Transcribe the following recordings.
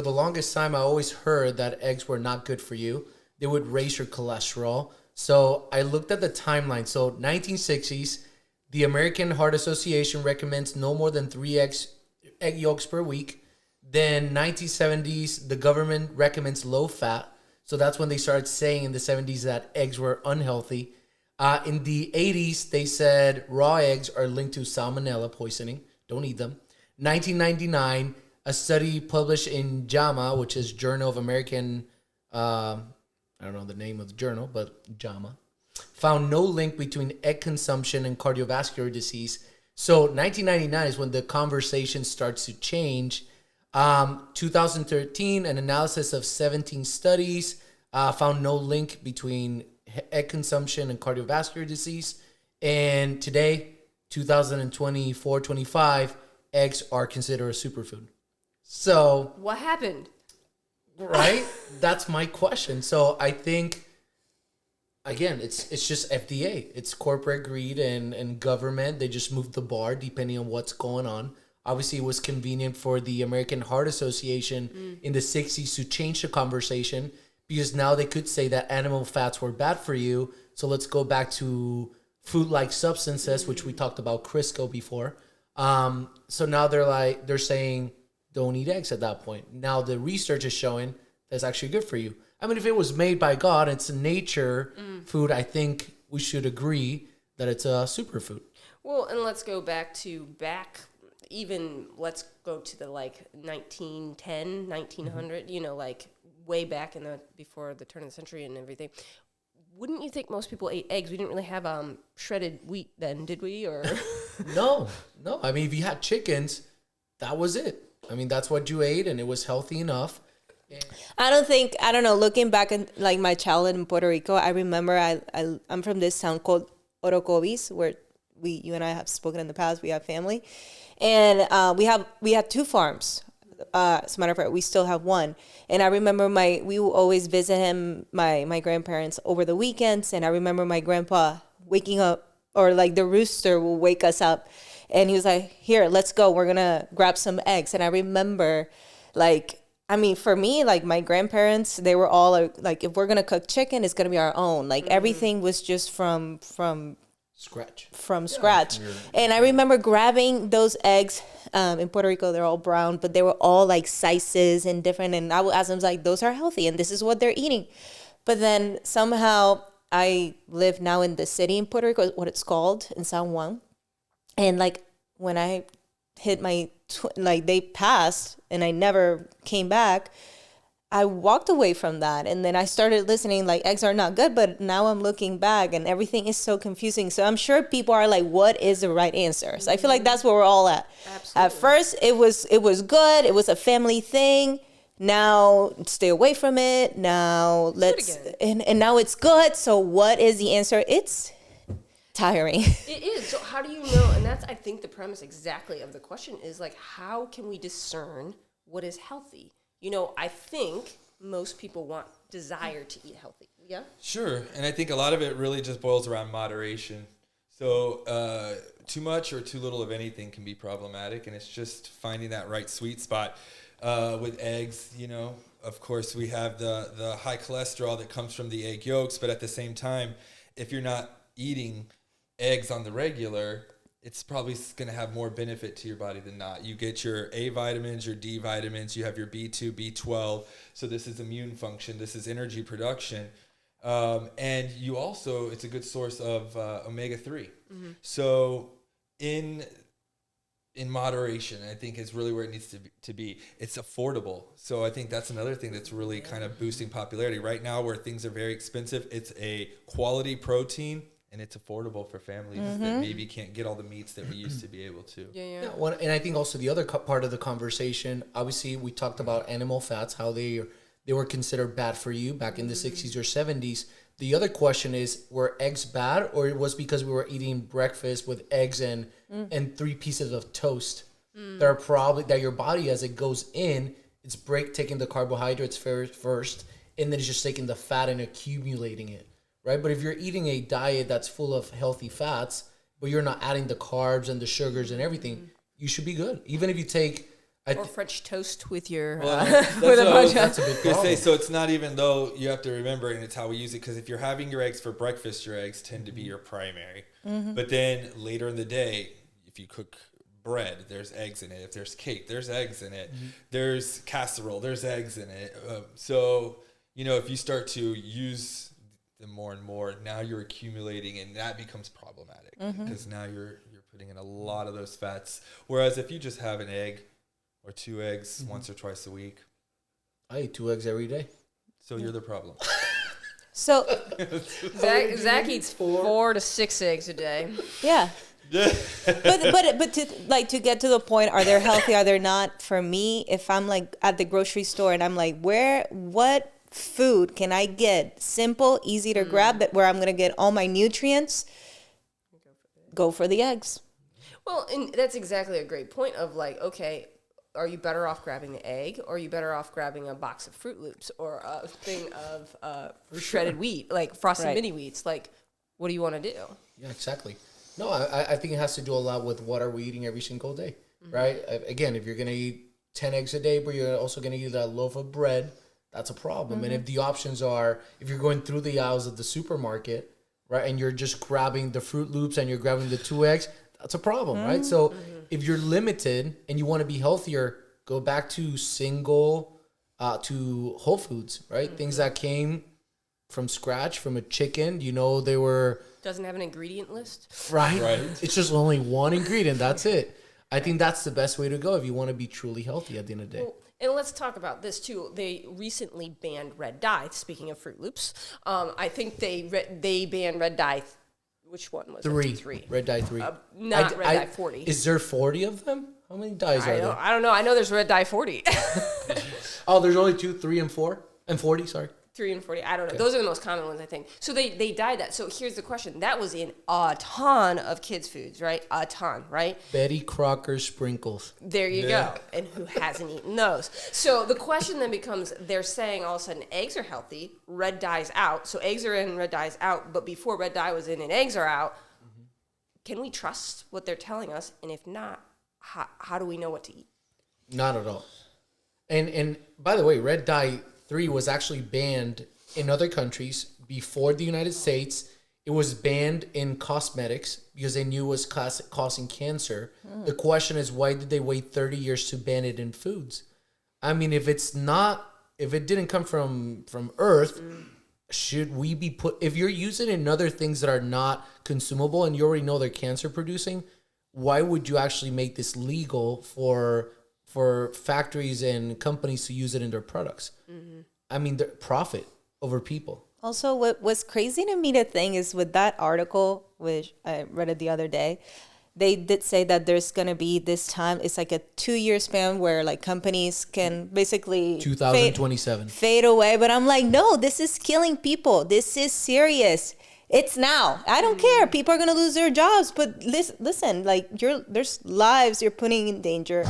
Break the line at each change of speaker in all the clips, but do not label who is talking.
For the longest time, I always heard that eggs were not good for you. They would raise your cholesterol. So I looked at the timeline. So 1960s, the American Heart Association recommends no more than egg yolks per week. Then 1970s, the government recommends low fat. So that's when they started saying in the 70s that eggs were unhealthy. In the 80s, they said raw eggs are linked to salmonella poisoning. Don't eat them. 1999, a study published in JAMA, which is Journal of American, I don't know the name of the journal, but JAMA, found no link between egg consumption and cardiovascular disease. So 1999 is when the conversation starts to change. 2013, an analysis of 17 studies found no link between egg consumption and cardiovascular disease. And today, 2024-25, eggs are considered a superfood. So
what happened?
Right? That's my question. So I think, again, it's just FDA. It's corporate greed and government. They just moved the bar depending on what's going on. Obviously, it was convenient for the American Heart Association in the 60s to change the conversation because now they could say that animal fats were bad for you. So let's go back to food-like substances, which we talked about Crisco before. So now they're saying don't eat eggs at that point. Now the research is showing that's actually good for you. I mean, if it was made by God, it's a nature food, I think we should agree that it's a superfood.
Well, and let's go let's go to the 1910, 1900, way back before the turn of the century and everything. Wouldn't you think most people ate eggs? We didn't really have shredded wheat then, did we? Or
No. I mean, if you had chickens, that was it. I mean, that's what you ate, and it was healthy enough.
I don't know, looking back at my childhood in Puerto Rico, I remember I'm from this town called Orocovis, where you and I have spoken in the past. We have family. And we had 2 farms. As a matter of fact, we still have one. And I remember we will always visit my grandparents over the weekends. And I remember my grandpa waking up, or the rooster will wake us up. And he was like, here, let's go. We're going to grab some eggs. And I remember for me, my grandparents, they were all if we're going to cook chicken, it's going to be our own. Everything was just from
scratch.
And I remember grabbing those eggs. In Puerto Rico, they're all brown, but they were all sizes and different. And I would ask them, those are healthy and this is what they're eating. But then somehow I live now in the city in Puerto Rico, what it's called, in San Juan. And when I hit they passed and I never came back, I walked away from that. And then I started listening, eggs are not good, but now I'm looking back and everything is so confusing. So I'm sure people are what is the right answer? So I feel like that's where we're all at.
Absolutely.
At first it was good. It was a family thing. Now stay away from it. Now and now it's good. So what is the answer? It's tiring.
It is. So how do you know? And that's, I think, the premise exactly of the question is how can we discern what is healthy? I think most people desire to eat healthy. Yeah?
Sure. And I think a lot of it really just boils around moderation. So too much or too little of anything can be problematic. And it's just finding that right sweet spot. With eggs, of course, we have the high cholesterol that comes from the egg yolks. But at the same time, if you're not eating eggs on the regular, it's probably going to have more benefit to your body than not. You get your A vitamins, your D vitamins, you have your B2, B12. So this is immune function. This is energy production. And you also, it's a good source of omega-3. Mm-hmm. So in moderation, I think is really where it needs to be. It's affordable. So I think that's another thing that's really kind of boosting popularity. Right now where things are very expensive, it's a quality protein. And it's affordable for families that maybe can't get all the meats that we used to be able to.
Yeah.
Well, and I think also the other part of the conversation, obviously we talked about animal fats, how they were considered bad for you back in the 60s or 70s. The other question is, were eggs bad, or it was because we were eating breakfast with eggs and 3 pieces of toast? That are probably that your body, as it goes in, it's taking the carbohydrates first, and then it's just taking the fat and accumulating it. Right? But if you're eating a diet that's full of healthy fats, but you're not adding the carbs and the sugars and everything, you should be good. Even if you take
Or French toast with your
Well,
with a bunch
That's
of.
a big
I
problem.
say, so it's not even though you have to remember, and it's how we use it. Because if you're having your eggs for breakfast, your eggs tend to be your primary. But then later in the day, if you cook bread, there's eggs in it. If there's cake, there's eggs in it. There's casserole, there's eggs in it. So if you start to use them more and more, now you're accumulating, and that becomes problematic because now you're putting in a lot of those fats. Whereas if you just have an egg or 2 eggs once or twice a week,
I eat 2 eggs every day.
so you're the problem.
So
Zach eats 4 to 6 eggs a day.
yeah. but to get to the point, are they healthy, are they not? For me, if I'm like at the grocery store and I'm like, what food can I get simple, easy to grab, that where I'm gonna get all my nutrients, go for the eggs.
Well, and that's exactly a great point of like, okay, are you better off grabbing the egg, or are you better off grabbing a box of Fruit Loops or a thing of shredded wheat, like frosted
Right.
mini wheats? Like, what do you want to do?
Yeah, exactly. No, I think it has to do a lot with what are we eating every single day, right? Again, if you're going to eat 10 eggs a day, but you're also going to eat a loaf of bread, that's a problem. And if the options are, if you're going through the aisles of the supermarket, right, and you're just grabbing the Fruit Loops and you're grabbing the 2 eggs, that's a problem, right? So if you're limited and you want to be healthier, go back to to whole foods, right? Things that came from scratch, from a chicken, they were...
Doesn't have an ingredient list.
Right?
Right.
It's just only one ingredient. That's it. I think that's the best way to go if you want to be truly healthy at the end of the day.
Well, and let's talk about this too. They recently banned red dye. Speaking of Fruit Loops, I think they banned red dye. Which one was it?
3. Red dye 3.
Not red dye 40.
Is there 40 of them? How many dyes are there?
I don't know. I know there's red dye 40.
Oh, there's only 2, 3, and 4? And 40, sorry.
3 and 40. I don't know. Those are the most common ones, I think. So they dyed that. So here's the question. That was in a ton of kids' foods, right? A ton, right?
Betty Crocker sprinkles.
There you go. And who hasn't eaten those? So the question then becomes, they're saying all of a sudden eggs are healthy, red dye's out. So eggs are in, red dye's out. But before red dye was in and eggs are out, can we trust what they're telling us? And if not, how do we know what to eat?
Not at all. And by the way, red dye 3 was actually banned in other countries before the United States. It was banned in cosmetics because they knew it was causing cancer. The question is, why did they wait 30 years to ban it in foods? I mean, if it didn't come from Earth, should we be if you're using it in other things that are not consumable and you already know they're cancer producing, why would you actually make this legal for factories and companies to use it in their products? I mean, the profit over people.
Also, what was crazy to me to think is with that article, which I read it the other day, they did say that there's going to be this time, it's like a 2-year span where like companies can basically
2027.
fade away. But I'm like, no, this is killing people. This is serious. It's now. I don't care. People are going to lose their jobs. But listen, like there's lives you're putting in danger.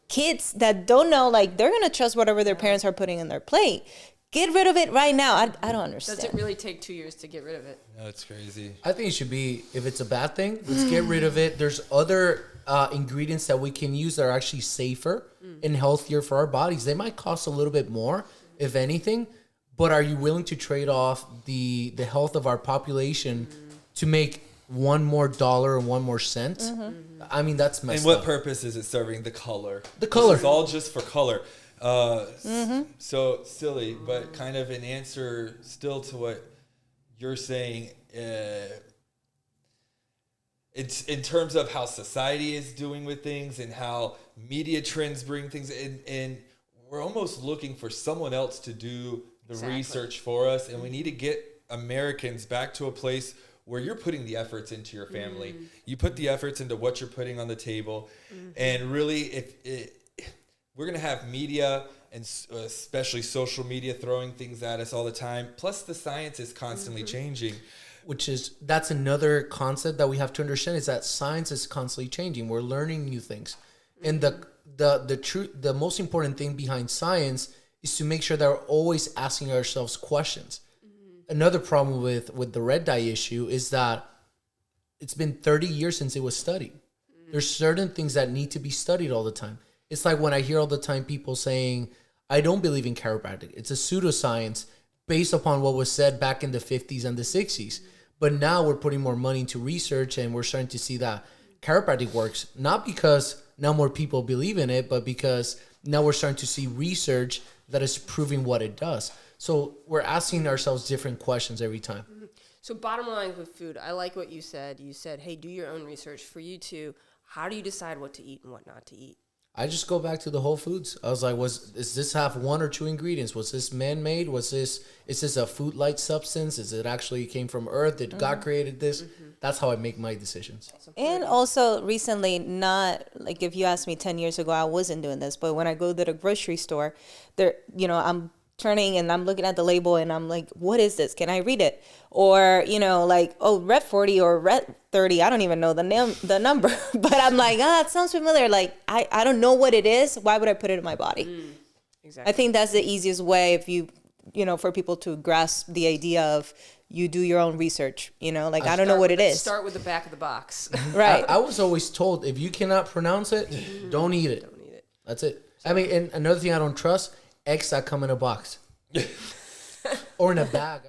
Kids that don't know, like they're going to trust whatever their parents are putting in their plate. Get rid of it right now. I don't understand.
Does it really take 2 years to get rid of it?
No, it's crazy.
I think it should be, if it's a bad thing, let's get rid of it. There's other ingredients that we can use that are actually safer and healthier for our bodies. They might cost a little bit more, if anything, but are you willing to trade off the health of our population to make $1 more and 1 more cent? I mean, that's messed up.
And what purpose is it serving? The color.
The color.
It's all just for color. So silly, but kind of an answer still to what you're saying. It's in terms of how society is doing with things and how media trends bring things in, and we're almost looking for someone else to do the research for us, and we need to get Americans back to a place where you're putting the efforts into your family. You put the efforts into what you're putting on the table, and really, we're going to have media and especially social media throwing things at us all the time. Plus, the science is constantly changing.
That's another concept that we have to understand, is that science is constantly changing. We're learning new things. And the most important thing behind science is to make sure that we're always asking ourselves questions. Another problem with the red dye issue is that it's been 30 years since it was studied. There's certain things that need to be studied all the time. It's like when I hear all the time people saying, I don't believe in chiropractic. It's a pseudoscience based upon what was said back in the 50s and the 60s. But now we're putting more money into research and we're starting to see that chiropractic works, not because now more people believe in it, but because now we're starting to see research that is proving what it does. So we're asking ourselves different questions every time.
So bottom line with food, I like what you said. You said, hey, do your own research. For you too, how do you decide what to eat and what not to eat?
I just go back to the Whole Foods. I was like, does this have one or two ingredients? Was this man-made? Is this a food-like substance? Is it actually came from Earth? Did God created this? That's how I make my decisions.
And also recently, not like if you asked me 10 years ago, I wasn't doing this. But when I go to the grocery store, there, I'm turning and I'm looking at the label and I'm like, what is this? Can I read it? Or, like, oh, Red 40 or Red 30. I don't even know the number, but I'm like, it sounds familiar. Like, I don't know what it is. Why would I put it in my body?
Exactly.
I think that's the easiest way if for people to grasp the idea of you do your own research, like, I don't know what it is.
Start with the back of the box.
Right.
I was always told if you cannot pronounce it, don't eat it.
Don't eat it.
That's it. I mean, and another thing I don't trust, eggs that come in a box or in a bag.